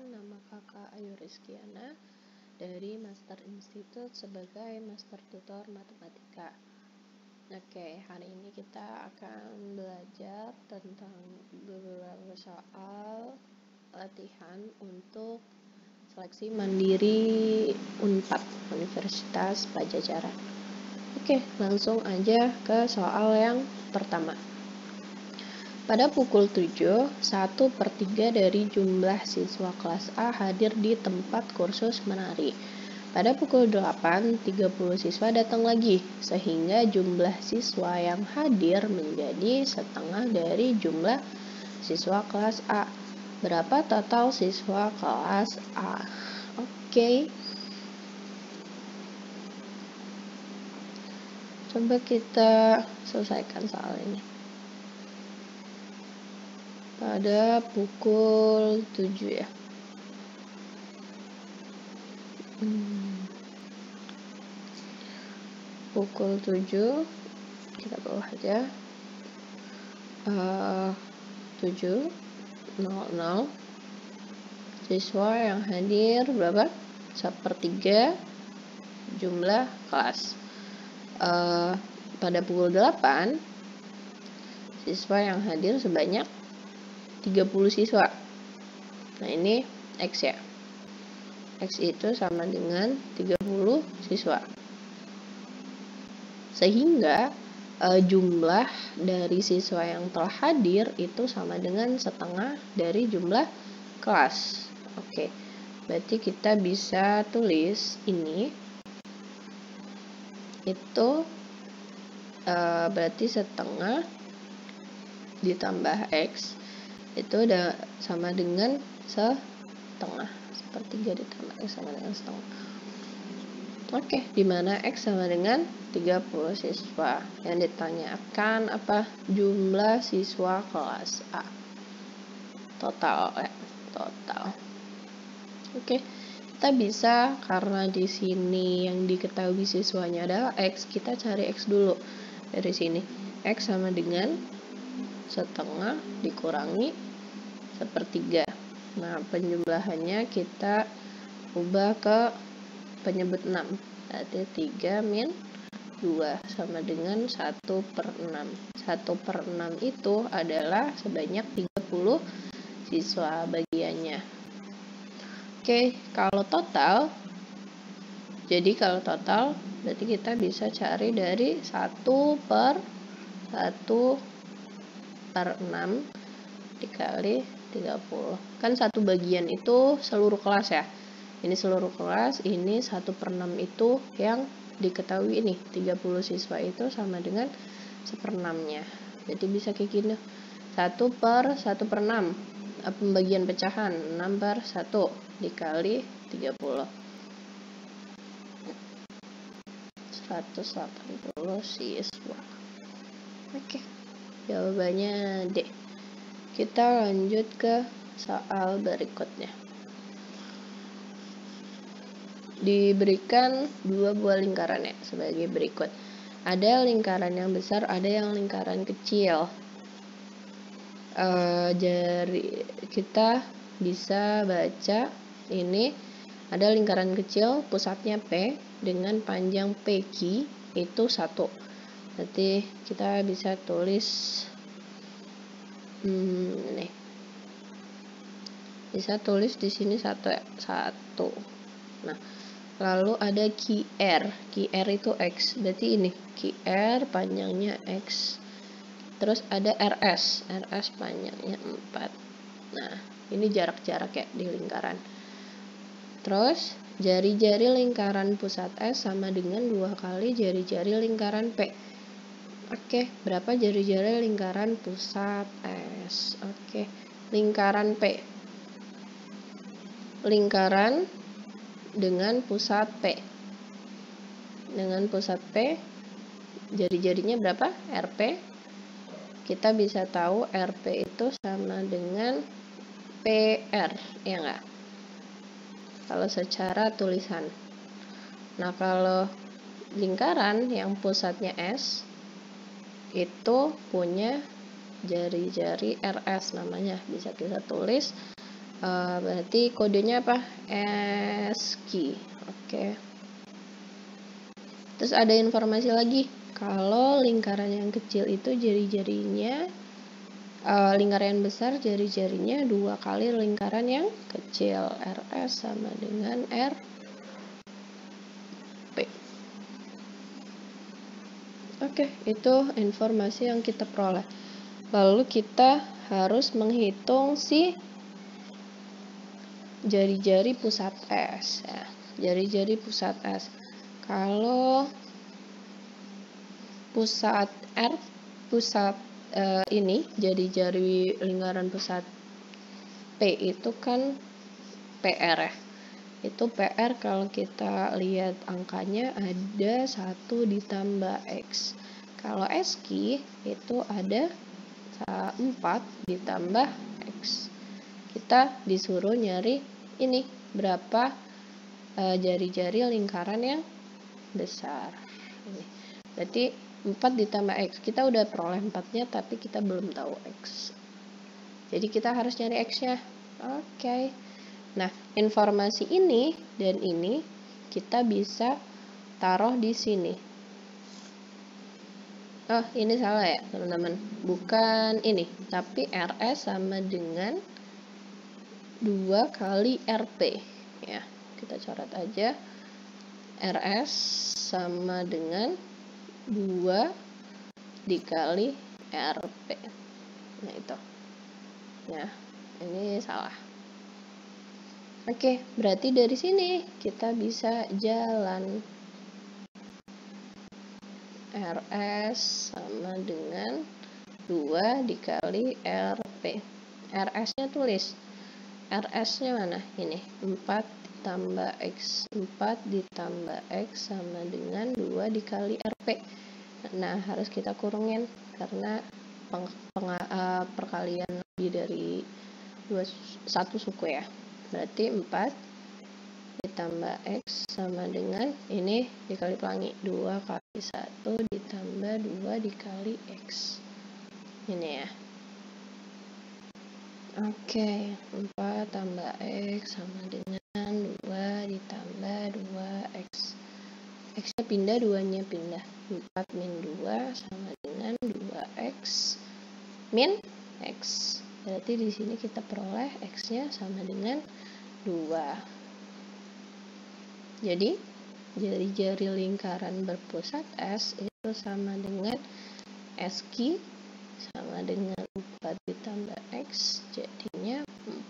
nama kakak Ayu Rizkiana dari Master Institute sebagai Master Tutor Matematika. Oke, hari ini kita akan belajar tentang beberapa soal latihan untuk seleksi mandiri UNPAD, Universitas Padjadjaran. Oke, langsung aja ke soal yang pertama. Pada pukul 7, 1/3 dari jumlah siswa kelas A hadir di tempat kursus menari. Pada pukul 8, 30 siswa datang lagi, sehingga jumlah siswa yang hadir menjadi setengah dari jumlah siswa kelas A. Berapa total siswa kelas A? Oke. Coba kita selesaikan soal ini. Pada pukul 7 ya. Pukul 7 kita bawah aja. 7:00 siswa yang hadir berapa? 1/3 jumlah kelas. Pada pukul 8 siswa yang hadir sebanyak 30 siswa. Nah, ini X ya. X itu sama dengan 30 siswa. Sehingga jumlah dari siswa yang telah hadir itu sama dengan setengah dari jumlah kelas. Oke. Berarti kita bisa tulis ini itu berarti setengah ditambah X itu udah sama dengan setengah. 1/3 ditambah X sama dengan setengah. Oke, dimana X sama dengan 30 siswa. Yang ditanyakan apa? Jumlah siswa kelas A. Total ya, total. Oke, kita bisa karena di sini yang diketahui siswanya adalah X, kita cari X dulu. Dari sini X sama dengan setengah dikurangi 1/3. Nah, penjumlahannya kita ubah ke penyebut 6. Berarti 3-2 sama dengan 1/6. 1/6 itu adalah sebanyak 30 siswa bagiannya. Oke, kalau total berarti kita bisa cari dari 1/6 dikali 30. Kan satu bagian itu seluruh kelas ya. Ini seluruh kelas, ini 1/6 itu yang diketahui ini. 30 siswa itu sama dengan 1/6-nya. Jadi bisa kayak gini. 1/1/6. Pembagian pecahan 6/1 dikali 30. 180 siswa. Oke. Jawabannya D. Kita lanjut ke soal berikutnya. Diberikan 2 buah lingkaran ya, sebagai berikut. Ada lingkaran yang besar, ada yang lingkaran kecil. Kita bisa baca ini ada lingkaran kecil, pusatnya P dengan panjang PQ itu 1. Berarti kita bisa tulis nih. Bisa tulis di sini 1 ya, 1. Nah, lalu ada QR. QR itu X. Berarti ini QR panjangnya X. Terus ada RS. RS panjangnya 4. Nah, ini jarak-jarak ya di lingkaran. Terus jari-jari lingkaran pusat S sama dengan 2 kali jari-jari lingkaran P. Oke, berapa jari-jari lingkaran pusat S? Oke, lingkaran P. Lingkaran dengan pusat P. Dengan pusat P, jari-jarinya berapa? RP. Kita bisa tahu RP itu sama dengan PR, ya enggak? Kalau secara tulisan. Nah, kalau lingkaran yang pusatnya S itu punya jari-jari RS namanya. Bisa kita tulis Berarti kodenya apa? ASCII. Oke. Terus ada informasi lagi, kalau lingkaran yang kecil itu jari-jarinya, lingkaran yang besar jari-jarinya 2 kali lingkaran yang kecil. RS sama dengan RP. Oke, itu informasi yang kita peroleh. Lalu kita harus menghitung si jari-jari pusat S ya. Jari-jari pusat S. Kalau pusat ini jari-jari lingkaran pusat P itu kan PR ya. Itu PR kalau kita lihat angkanya ada 1 ditambah X. Kalau ASCII itu ada 4 ditambah X. Kita disuruh nyari ini berapa jari-jari lingkaran yang besar. Ini. Berarti 4 ditambah X. Kita udah peroleh 4-nya tapi kita belum tahu X. Jadi kita harus nyari X-nya. Oke. Nah, informasi ini dan ini kita bisa taruh di sini. Oh, ini salah ya, teman-teman. Bukan ini, tapi RS sama dengan 2 kali RP. Ya, kita coret aja. RS sama dengan 2 dikali RP. Nah, itu. Ya, ini salah. Oke, berarti dari sini kita bisa jalan. RS sama dengan 2 dikali RP. RS-nya tulis. RS-nya mana? Ini, 4 ditambah X. 4 ditambah X sama dengan 2 dikali RP. Nah, harus kita kurungin karena perkalian lebih dari 1 suku ya. Berarti 4 ditambah X sama dengan ini dikali pelangi 2 kali 1 ditambah 2 dikali X. Ini ya. Oke, 4 tambah X sama dengan 2 ditambah 2X. X-nya pindah, 2-nya pindah. 4 min 2 sama dengan 2X min X. Berarti di sini kita peroleh X-nya sama dengan 2. Jadi, jari-jari lingkaran berpusat S itu sama dengan ASCII sama dengan 4 ditambah X, jadinya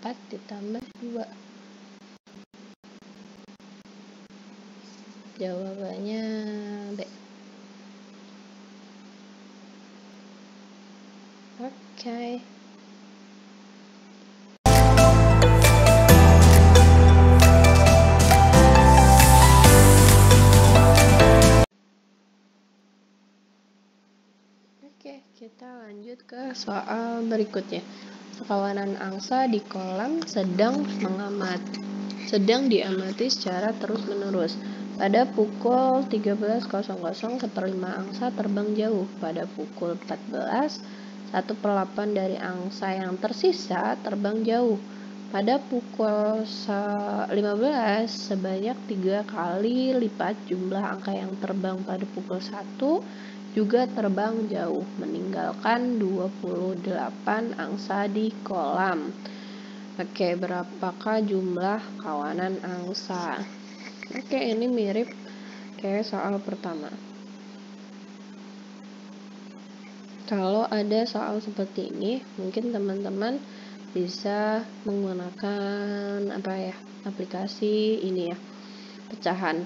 4 ditambah 2. Jawabannya B. Oke. Oke, kita lanjut ke soal berikutnya. Sekawanan angsa di kolam sedang diamati secara terus-menerus. Pada pukul 13.00, 1/5 angsa terbang jauh. Pada pukul 14, 1/8 dari angsa yang tersisa terbang jauh. Pada pukul 15, sebanyak 3 kali lipat jumlah angka yang terbang pada pukul 1 juga terbang jauh, meninggalkan 28 angsa di kolam. Oke, berapakah jumlah kawanan angsa? Oke, ini mirip kayak soal pertama. Kalau ada soal seperti ini, mungkin teman-teman bisa menggunakan aplikasi ini ya, pecahan.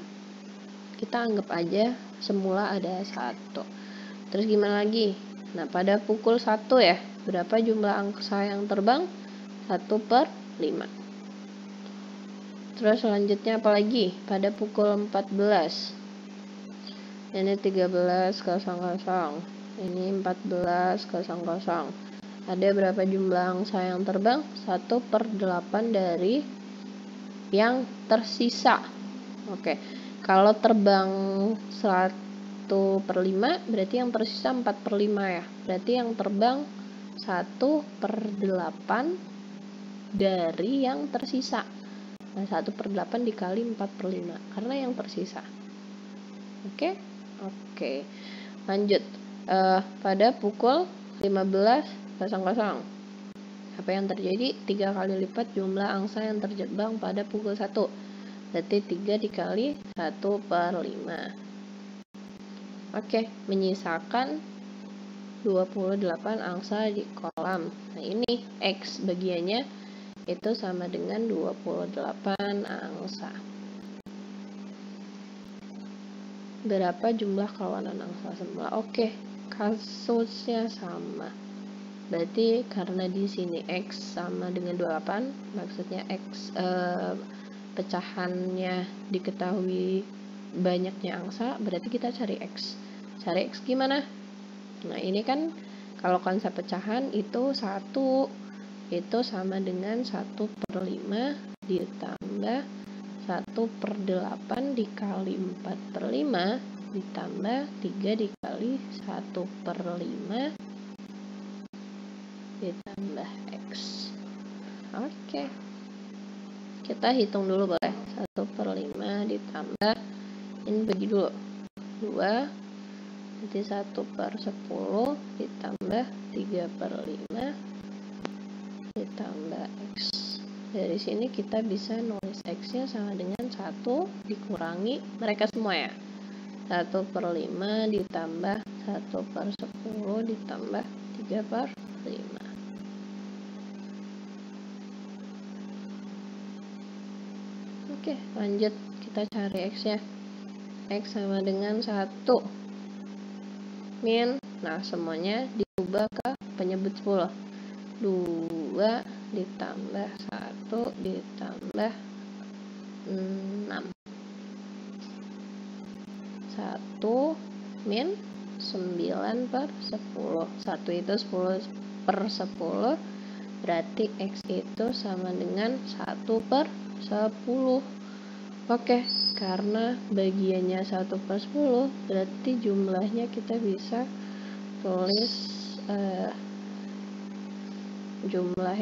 Kita anggap aja semula ada 1. Terus gimana lagi? Nah, pada pukul 1 ya, berapa jumlah angsa yang terbang? 1/5. Terus selanjutnya apa lagi? Pada pukul 14. Ini 13.00. Ini 14.00. Ada berapa jumlah angsa yang terbang? 1/8 dari yang tersisa. Oke. Kalau terbang 1/5, berarti yang tersisa 4/5 ya. Berarti yang terbang 1/8 dari yang tersisa. Nah, 1/8 dikali 4/5 karena yang tersisa. Oke, lanjut. Pada pukul 15.00 apa yang terjadi? 3 kali lipat jumlah angsa yang terjebak pada pukul 1. Berarti 3 dikali 1/5. Oke, menyisakan 28 angsa di kolam. Nah, ini X bagiannya itu sama dengan 28 angsa. Berapa jumlah kawanan angsa semula? Oke, kasusnya sama. Berarti karena di sini X sama dengan 28, maksudnya X pecahannya diketahui banyaknya angsa, berarti kita cari X. Cari X gimana? Nah, ini kan kalau konsep pecahan itu 1 itu sama dengan 1/5 ditambah 1/8 dikali 4/5 ditambah 3 dikali 1/5 ditambah X. Oke, kita hitung dulu boleh. 1/5 ditambah, ini bagi dulu 2, jadi 1/10 ditambah 3/5 ditambah X. Dari sini kita bisa nulis X nya sama dengan 1 dikurangi mereka semua ya, 1/5 ditambah 1/10 ditambah 3/5. Oke, lanjut kita cari X nya. X sama dengan 1 min, nah semuanya diubah ke penyebut 10. 2 ditambah 1 ditambah 6. 1 min 9/10. 1 itu 10/10, berarti X itu sama dengan 1/10. Oke, karena bagiannya 1/10, berarti jumlahnya kita bisa tulis jumlah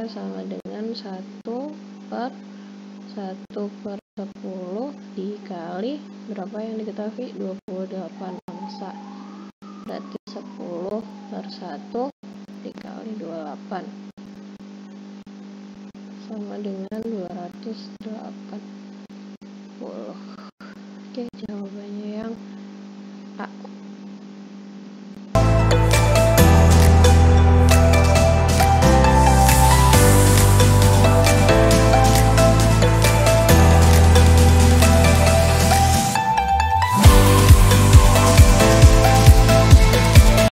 sama dengan 1/10 dikali berapa yang diketahui? 28 angsa. Berarti 10/1 dikali 28 sama dengan 280. Oke, jawabannya